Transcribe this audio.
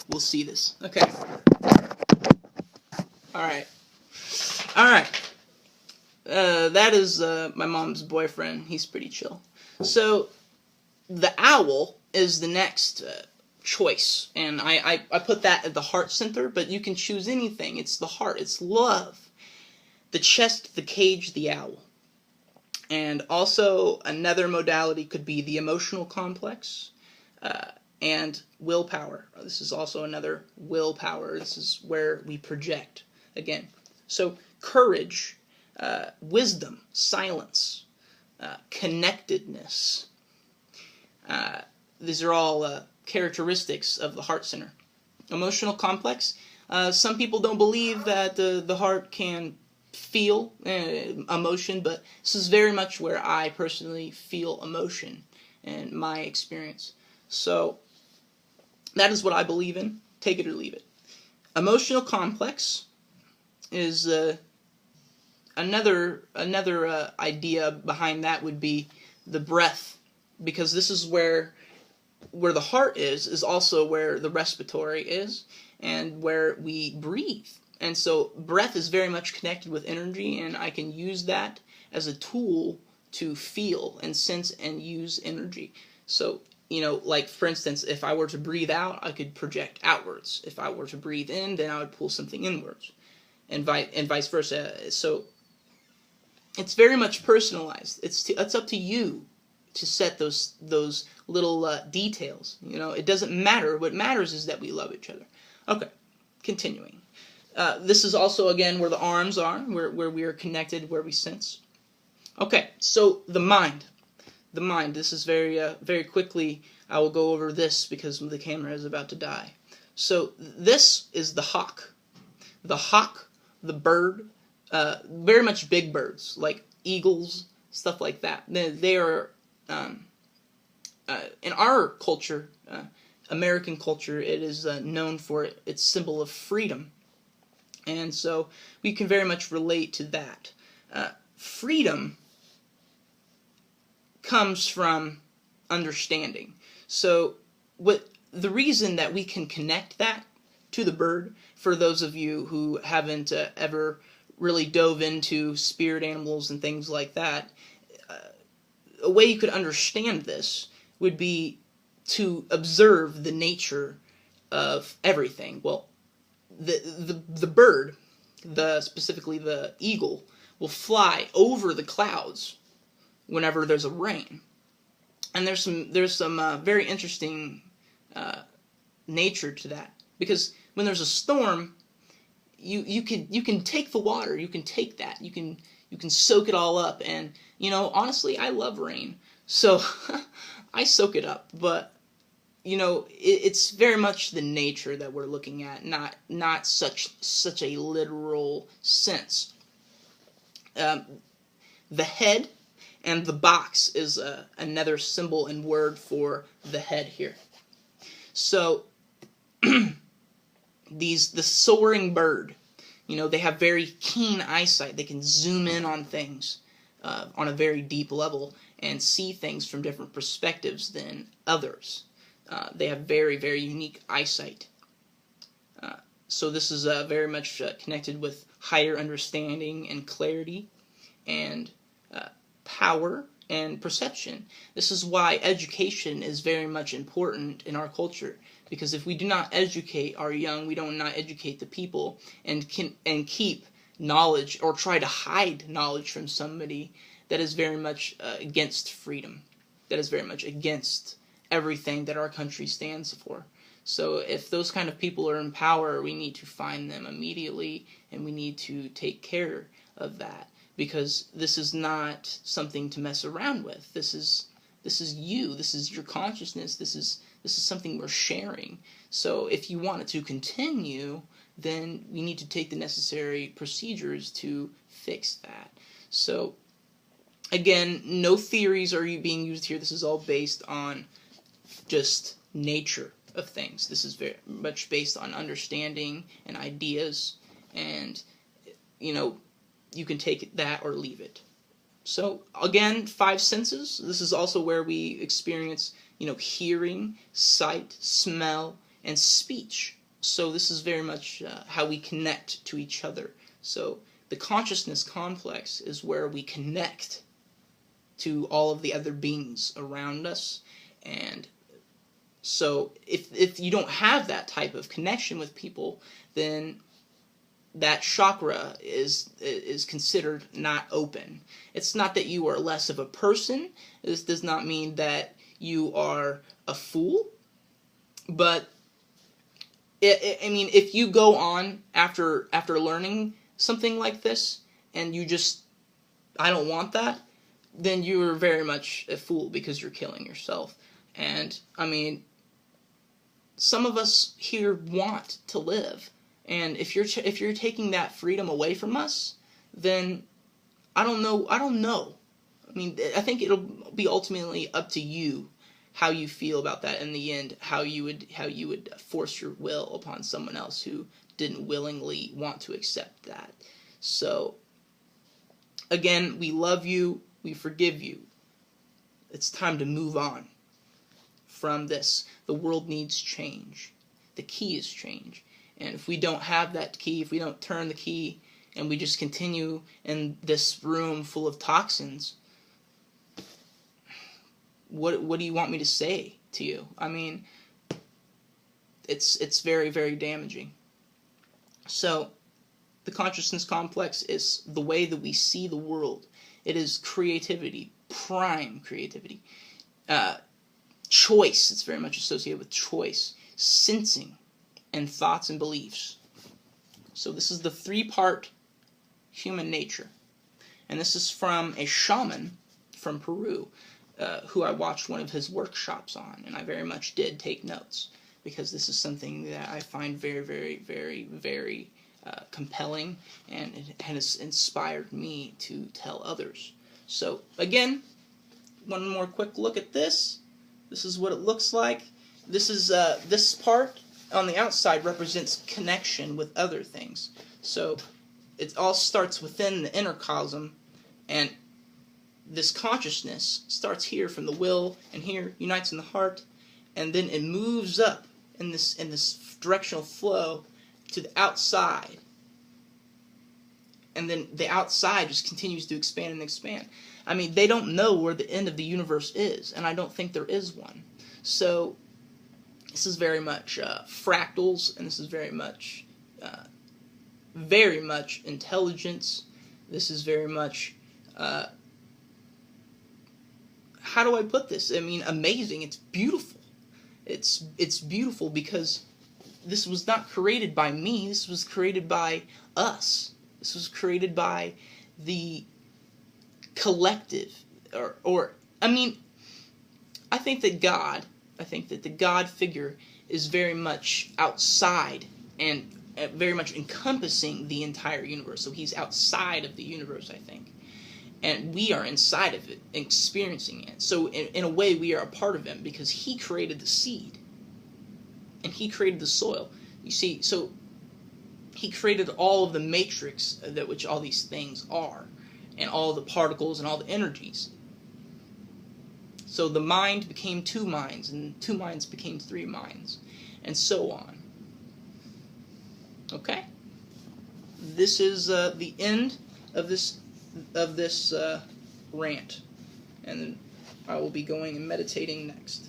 we'll see this. Okay. All right. All right. That is my mom's boyfriend. He's pretty chill. So the owl is the next choice, and I put that at the heart center, but you can choose anything. It's the heart. It's love. The chest, the cage, the owl. And also another modality could be the emotional complex and willpower. This is also another willpower. This is where we project again. So courage, wisdom, silence, connectedness. These are all characteristics of the heart center. Emotional complex. Some people don't believe that the heart can feel emotion, but this is very much where I personally feel emotion in my experience. So that is what I believe in. Take it or leave it. Emotional complex is another idea behind that would be the breath, because this is where the heart is also where the respiratory is and where we breathe. And so breath is very much connected with energy, and I can use that as a tool to feel and sense and use energy. So, like for instance, if I were to breathe out, I could project outwards. If I were to breathe in, then I would pull something inwards, and vice versa. So it's very much personalized. It's up to you to set those little details. It doesn't matter. What matters is that we love each other. Okay, continuing. This is also, again, where the arms are, where we are connected, where we sense. Okay, so the mind. The mind. This is very quickly, I will go over this because the camera is about to die. So this is the hawk. The hawk, the bird, very much big birds, like eagles, stuff like that. They are, in our culture, American culture, it is known for its symbol of freedom. And so we can very much relate to that. Freedom comes from understanding. So the reason that we can connect that to the bird, for those of you who haven't ever really dove into spirit animals and things like that, a way you could understand this would be to observe the nature of everything. Well, the bird, specifically the eagle, will fly over the clouds whenever there's a rain, and there's some very interesting nature to that, because when there's a storm, you can take the water, you can take that, you can soak it all up, and honestly, I love rain, so I soak it up, but it's very much the nature that we're looking at, not such a literal sense. The head and the box is another symbol and word for the head here. So the soaring bird, they have very keen eyesight. They can zoom in on things on a very deep level and see things from different perspectives than others. They have very, very unique eyesight. So this is very much connected with higher understanding and clarity and power and perception. This is why education is very much important in our culture, because if we do not educate our young, we do not educate the people, and keep knowledge or try to hide knowledge from somebody, that is very much against freedom. That is very much against everything that our country stands for. So if those kind of people are in power, we need to find them immediately, and we need to take care of that, because this is not something to mess around with. This is you. This is your consciousness. This is something we're sharing. So if you want it to continue, then we need to take the necessary procedures to fix that. So again, no theories are being used here. This is all based on just nature of things. This is very much based on understanding and ideas, and you can take that or leave it. So again, 5 senses. This is also where we experience hearing, sight, smell, and speech. So this is very much how we connect to each other. So the consciousness complex is where we connect to all of the other beings around us. And so if you don't have that type of connection with people, then that chakra is considered not open. It's not that you are less of a person. This does not mean that you are a fool. But I mean, if you go on after learning something like this and you just, I don't want that, then you're very much a fool because you're killing yourself. And I mean, some of us here want to live, and if you're taking that freedom away from us, then I don't know. I mean, I think it'll be ultimately up to you how you feel about that in the end, how you would force your will upon someone else who didn't willingly want to accept that. So again, we love you, we forgive you. It's time to move on from this. The world needs change. The key is change. And if we don't have that key, if we don't turn the key, and we just continue in this room full of toxins, what do you want me to say to you? I mean, it's very, very damaging. So the consciousness complex is the way that we see the world. It is creativity, prime creativity. Choice, it's very much associated with choice, sensing, and thoughts and beliefs. So this is the 3-part human nature. And this is from a shaman from Peru, who I watched one of his workshops on, and I very much did take notes, because this is something that I find very, very, very, very compelling, and it has inspired me to tell others. So again, one more quick look at this. This is what it looks like. This is this part on the outside represents connection with other things. So it all starts within the inner cosm, and this consciousness starts here from the will, and here unites in the heart, and then it moves up in this directional flow to the outside, and then the outside just continues to expand and expand. I mean, they don't know where the end of the universe is, and I don't think there is one. So this is very much fractals, and this is very much intelligence. This is very much how do I put this? I mean, amazing. It's beautiful. It's beautiful because this was not created by me. This was created by us. This was created by the collective, or I mean, I think that the God figure is very much outside and very much encompassing the entire universe. So he's outside of the universe, I think. And we are inside of it, experiencing it. So in a way, we are a part of him, because he created the seed. And he created the soil. You see, so he created all of the matrix that which all these things are, and all the particles and all the energies. So the mind became 2 minds, and 2 minds became 3 minds, and so on. Okay? This is the end of this rant, and then I will be going and meditating next.